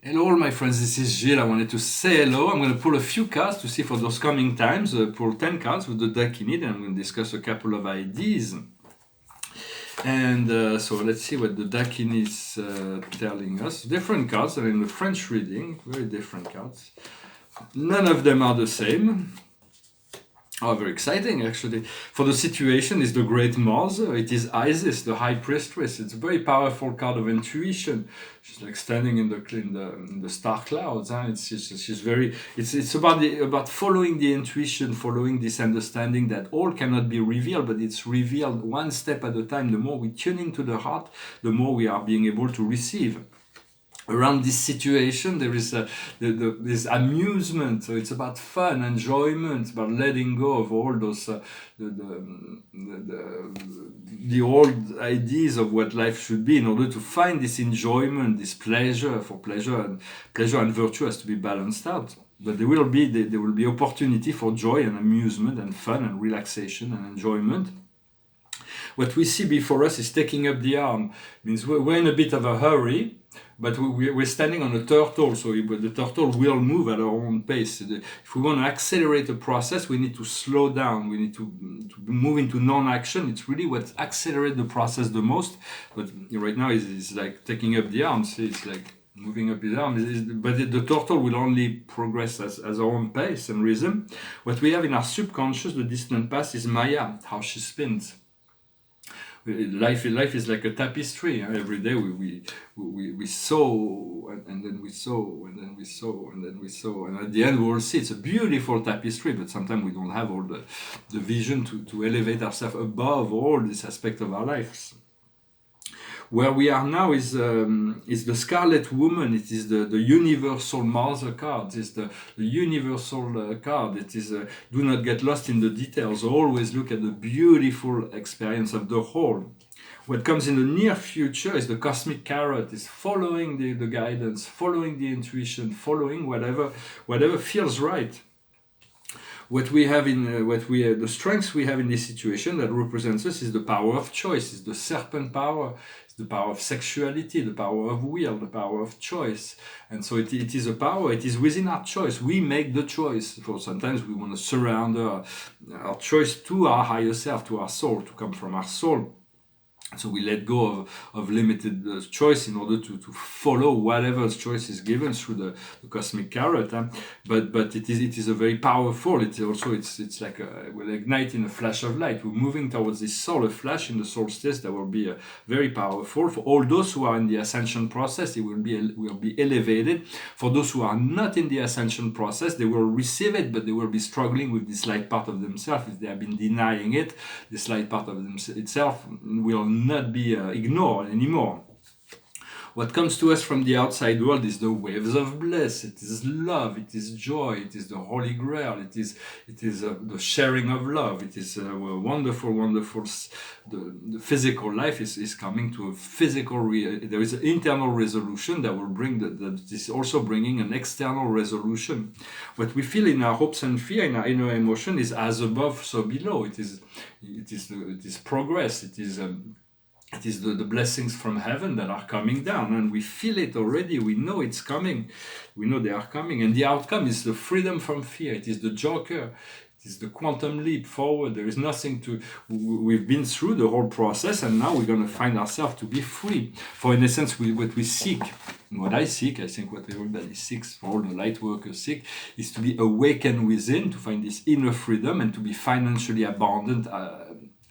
Hello, all my friends. This is Gilles. I wanted to say hello. I'm going to pull a few cards to see for those coming times. Pull 10 cards with the Dakini, then I'm going to discuss a couple of ideas. And so let's see what the Dakini is telling us. Different cards are in the French reading, very different cards. None of them are the same. Oh, very exciting, actually. For the situation is the Great Mother. It is Isis, the High Priestess. It's a very powerful card of intuition. She's like standing in the star clouds. Huh? She's very. It's about following the intuition, following this understanding that all cannot be revealed, but it's revealed one step at a time. The more we tune into the heart, the more we are being able to receive. Around this situation, there is this amusement. So it's about fun, enjoyment, about letting go of all those the old ideas of what life should be, in order to find this enjoyment, this pleasure. For pleasure and virtue has to be balanced out. But there will be opportunity for joy and amusement and fun and relaxation and enjoyment. What we see before us is taking up the arm. Means we're in a bit of a hurry, but we're standing on a turtle, so the turtle will move at our own pace. If we want to accelerate the process, we need to slow down. We need to move into non-action. It's really what accelerates the process the most. But right now, it's like taking up the arms. It's like moving up his arm. But the turtle will only progress as our own pace and rhythm. What we have in our subconscious, the distant past, is Maya, how she spins. Life is like a tapestry. Every day we sow, and then we sow, and then we sow, and then we sow, and at the end we will see it's a beautiful tapestry. But sometimes we don't have all the vision to elevate ourselves above all this aspect of our lives. Where we are now is the Scarlet Woman. It is the universal mother card. It's the universal card. It is do not get lost in the details. Always look at the beautiful experience of the whole. What comes in the near future is the cosmic carrot. Is following the guidance, following the intuition, following whatever feels right. What we have in the strengths we have in this situation that represents us is the power of choice, is the serpent power, is the power of sexuality, the power of will, the power of choice. And so it is a power. It is within our choice. We make the choice. So sometimes we want to surrender our choice to our higher self, to our soul, to come from our soul. So we let go of limited choice in order to follow whatever choice is given through the cosmic carrot. But it is a very powerful. It's like will ignite in a flash of light. We're moving towards this solar flash in the solstice that will be very powerful for all those who are in the ascension process. It will be elevated. For those who are not in the ascension process, they will receive it, but they will be struggling with this light part of themselves. If they have been denying it, this light part of itself will not be ignored anymore. What comes to us from the outside world is the waves of bliss. It is love. It is joy. It is the Holy Grail. It is the sharing of love. It is a wonderful. The physical life is coming to a physical. There is an internal resolution that will bring that is also bringing an external resolution. What we feel in our hopes and fear, in our inner emotion, is as above, so below. It is progress. It is the blessings from heaven that are coming down, and we feel it already. We know it's coming. We know they are coming, and the outcome is the freedom from fear. It is the joker. It is the quantum leap forward. There is nothing to. We've been through the whole process, and now we're going to find ourselves to be free. For in essence, what we seek, what I seek, I think what everybody seeks, for all the light workers seek, is to be awakened within, to find this inner freedom, and to be financially abundant.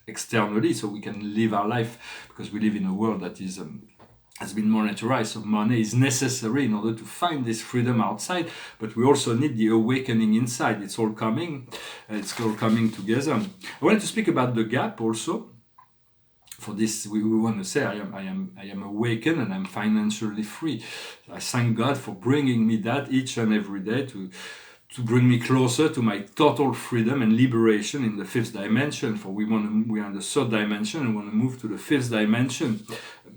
Externally, so we can live our life, because we live in a world that has been monetized. So money is necessary in order to find this freedom outside, but we also need the awakening inside. It's all coming together. I wanted to speak about the gap also. For this, we want to say, I am awakened and I'm financially free. I thank God for bringing me that each and every day to bring me closer to my total freedom and liberation in the fifth dimension. For we are in the third dimension and want to move to the fifth dimension.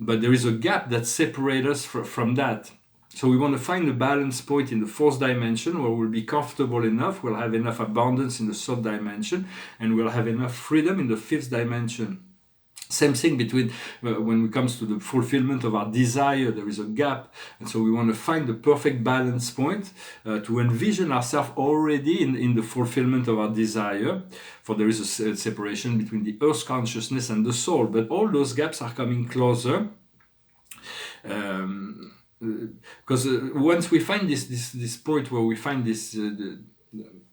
But there is a gap that separates us from that. So we want to find a balance point in the fourth dimension where we'll be comfortable enough, we'll have enough abundance in the third dimension, and we'll have enough freedom in the fifth dimension. Same thing between when it comes to the fulfillment of our desire, there is a gap, and so we want to find the perfect balance point to envision ourselves already in the fulfillment of our desire. For there is a separation between the earth consciousness and the soul, but all those gaps are coming closer. Because once we find this point where we find this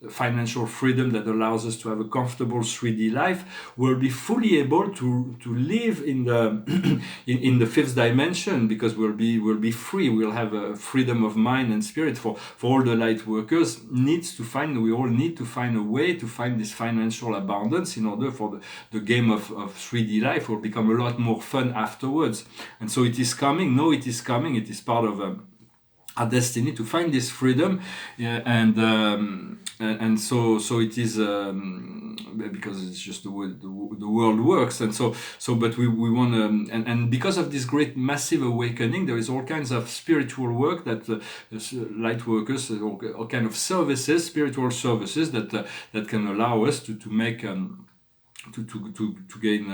financial freedom that allows us to have a comfortable 3D life, we'll be fully able to live in the in the fifth dimension, because we'll be free. We'll have a freedom of mind and spirit. For all the light workers, we all need to find a way to find this financial abundance in order for the game of 3D life will become a lot more fun afterwards. And so it is coming. No, it is coming. It is part of our destiny to find this freedom, and so it is, because it's just the way the world works, and so but we want to, and because of this great massive awakening, there is all kinds of spiritual work that light workers, all kind of services, spiritual services that can allow us to make to gain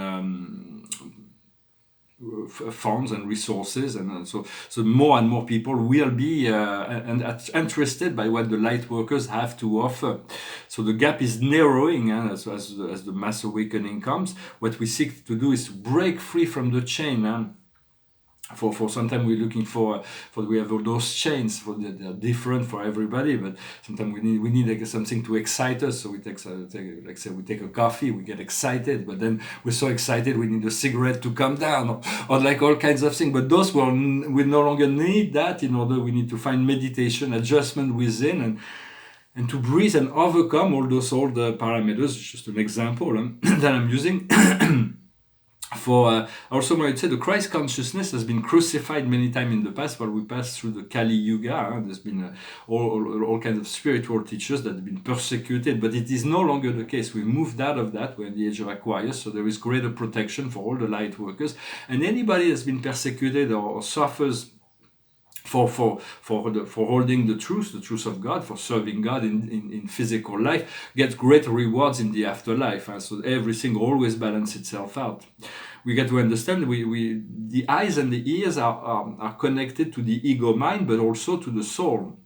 funds and resources, and so more and more people will be interested by what the light workers have to offer. So the gap is narrowing, as the mass awakening comes. What we seek to do is to break free from the chain. For sometimes we're looking for we have all those chains, they're different for everybody, but sometimes we need like something to excite us. So we take a coffee, we get excited, but then we're so excited we need a cigarette to calm down, or like all kinds of things. But those we no longer need that. In order, we need to find meditation, adjustment within, and to breathe and overcome all those old parameters. It's just an example that I'm using. For also, I would say the Christ consciousness has been crucified many times in the past. While we pass through the Kali Yuga, there's been all kinds of spiritual teachers that have been persecuted, but it is no longer the case. We moved out of that. We're in the age of Aquarius, so there is greater protection for all the light workers, and anybody that's been persecuted or suffers for holding the truth of God, for serving God in physical life, gets great rewards in the afterlife. So everything always balances itself out. We get to understand the eyes and the ears are connected to the ego mind, but also to the soul.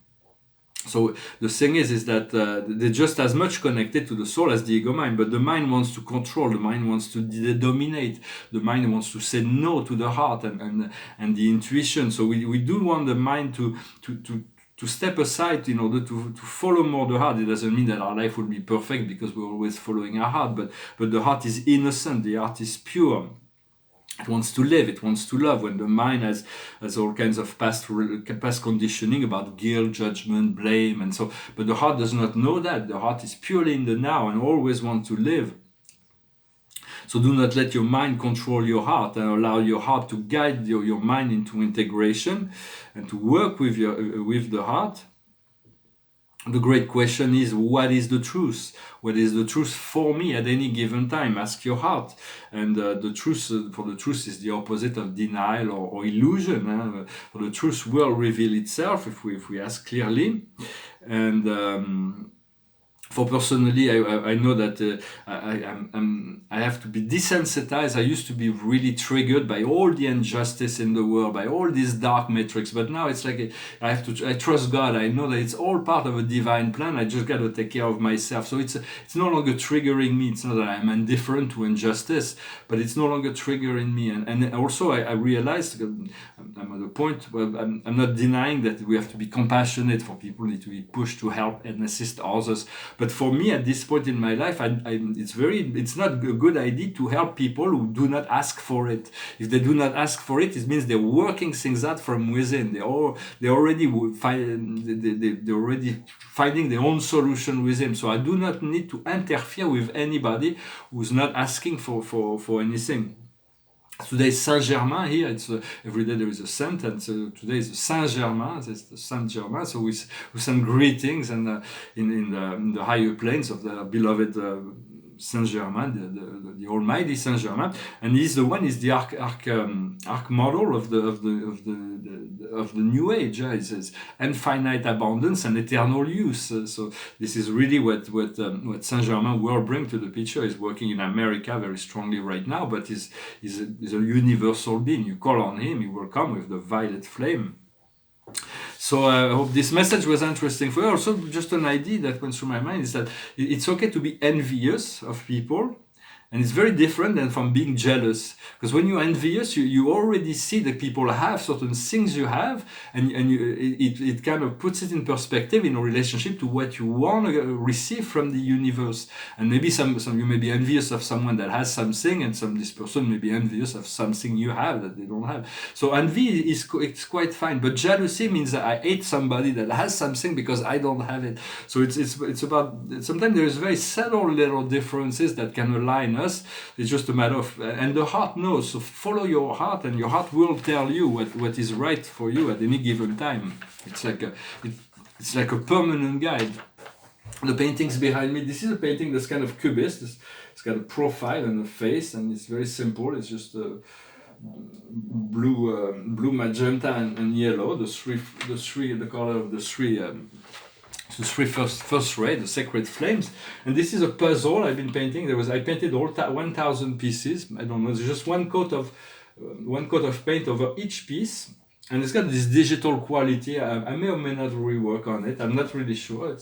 So the thing is that they're just as much connected to the soul as the ego mind, but the mind wants to control, the mind wants to dominate, the mind wants to say no to the heart and the intuition. So we do want the mind to step aside in order to follow more the heart. It doesn't mean that our life will be perfect because we're always following our heart, but the heart is innocent, the heart is pure. It wants to live, it wants to love. When the mind has all kinds of past conditioning about guilt, judgment, blame, and so, but the heart does not know that. The heart is purely in the now and always wants to live. So do not let your mind control your heart, and allow your heart to guide your mind into integration and to work with the heart. The great question is, what is the truth? What is the truth for me at any given time? Ask your heart. And the truth, for the truth is the opposite of denial or illusion. For the truth will reveal itself if we ask clearly. And for personally, I know that I have to be desensitized. I used to be really triggered by all the injustice in the world, by all these dark metrics. But now it's like I trust God. I know that it's all part of a divine plan. I just got to take care of myself. So it's no longer triggering me. It's not that I'm indifferent to injustice, but it's no longer triggering me. And also I realized I'm at a point where I'm not denying that we have to be compassionate for people, need to be pushed to help and assist others. But for me, at this point in my life, it's not a good idea to help people who do not ask for it. If they do not ask for it, it means they're working things out from within. They're already finding their own solution within. So I do not need to interfere with anybody who's not asking for anything. Today is Saint-Germain here. It's every day there is a saint, and so today is Saint-Germain. It's the Saint-Germain. So we send greetings and in the higher planes of the beloved Saint Germain, the Almighty Saint Germain, and he's the arc model of the New Age. It says infinite abundance and eternal use. So this is really what Saint Germain will bring to the picture. He's working in America very strongly right now, but he's a universal being. You call on him, he will come with the violet flame. So I hope this message was interesting for you. Also, just an idea that went through my mind is that it's okay to be envious of people. And it's very different than from being jealous. Because when you're envious, you already see that people have certain things you have, and it kind of puts it in perspective in a relationship to what you want to receive from the universe. And maybe some you may be envious of someone that has something, and this person may be envious of something you have that they don't have. So envy it's quite fine, but jealousy means that I hate somebody that has something because I don't have it. So it's about, sometimes there is very subtle little differences that can align us. It's just a matter of, and the heart knows, so follow your heart, and your heart will tell you what is right for you at any given time. It's like a permanent guide. The paintings behind me, this is a painting that's kind of cubist. It's got a profile and a face, and it's very simple. It's just blue, magenta, and yellow. The color of the three first ray, the sacred flames. And this is a puzzle I've been painting. I painted all 1,000 pieces. I don't know. There's just one coat of paint over each piece, and it's got this digital quality. I may or may not rework on it. I'm not really sure.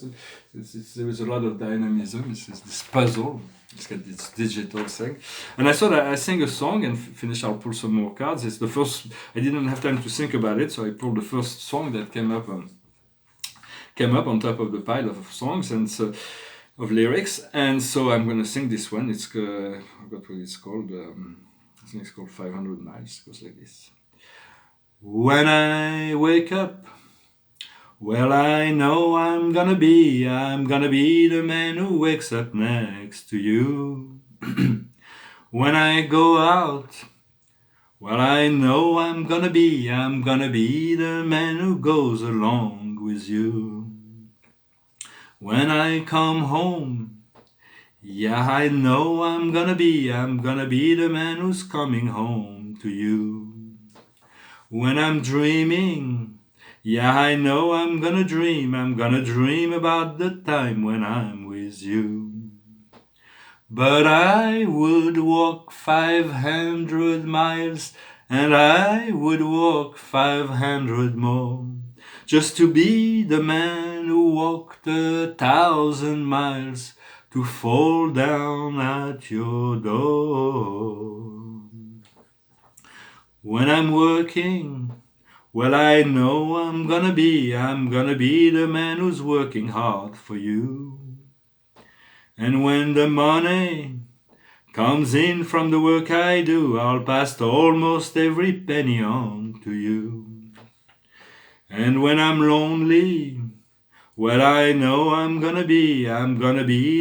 There is a lot of dynamism. It's this puzzle. It's got this digital thing. And I thought I sang a song and finish. I'll pull some more cards. It's the first. I didn't have time to think about it, so I pulled the first song that came up on top of the pile of songs and of lyrics, and so I'm gonna sing this one. I forgot what it's called. I think it's called 500 Miles. It goes like this. When I wake up, well, I know I'm gonna be the man who wakes up next to you. When I go out, well, I know I'm gonna be the man who goes along with you. When I come home, yeah, I know I'm gonna be the man who's coming home to you. When I'm dreaming, yeah, I know I'm gonna dream about the time when I'm with you. But I would walk 500 miles, and I would walk 500 more, just to be the man who walked 1,000 miles to fall down at your door. When I'm working, well, I know I'm gonna be the man who's working hard for you. And when the money comes in from the work I do, I'll pass almost every penny on to you. And when I'm lonely, well, I know I'm gonna be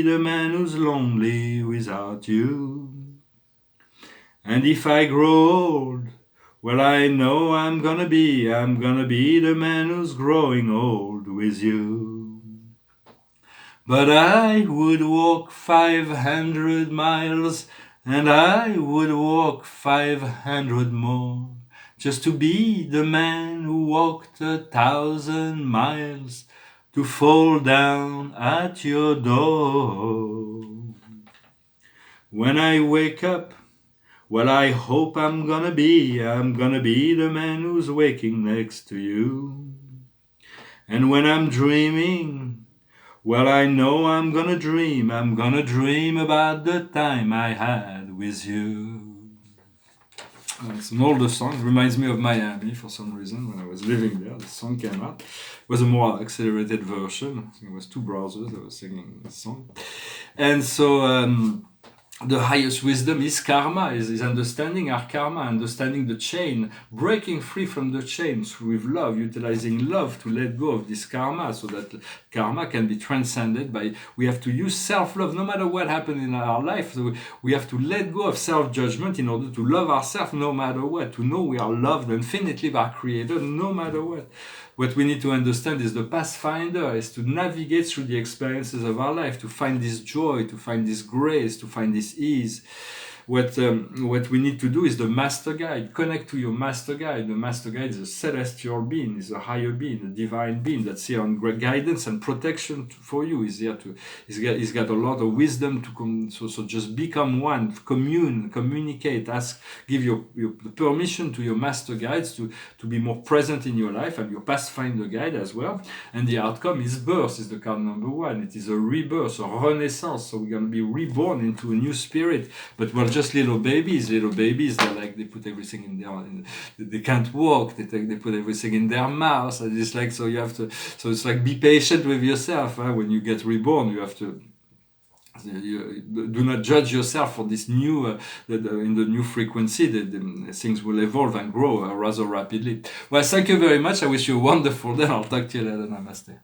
the man who's lonely without you. And if I grow old, well, I know I'm gonna be the man who's growing old with you. But I would walk 500 miles, and I would walk 500 more, just to be the man who walked 1,000 miles to fall down at your door. When I wake up, well, I hope I'm gonna be the man who's waking next to you. And when I'm dreaming, well, I know I'm gonna dream about the time I had with you. It's an older song. It reminds me of Miami for some reason. When I was living there, the song came out. It was a more accelerated version. I think it was two brothers that were singing this song. And so the highest wisdom is karma, is understanding our karma, understanding the chain, breaking free from the chains with love, utilizing love to let go of this karma, so that karma can be transcended by, we have to use self-love no matter what happened in our life. So we have to let go of self-judgment in order to love ourselves no matter what, to know we are loved infinitely by our Creator no matter what. what we need to understand is the pathfinder is to navigate through the experiences of our life, to find this joy, to find this grace, to find this ease. What we need to do is the master guide. Connect to your master guide. The master guide is a celestial being, is a higher being, a divine being that's here on guidance and protection for you. He's here to. He's got a lot of wisdom to come. So just become one, communicate, ask, give your the permission to your master guides to be more present in your life, and your pathfinder guide as well. And the outcome is birth. Is the card number 1. It is a rebirth, a renaissance. So we're gonna be reborn into a new spirit, but we're just little babies. They're like, they put everything in their, they can't walk. They put everything in their mouth. And it's like, so you have to, so it's like, be patient with yourself. When you get reborn, you have to, you do not judge yourself for this new, in the new frequency. The things will evolve and grow rather rapidly. Well, thank you very much. I wish you a wonderful day. I'll talk to you later. Namaste.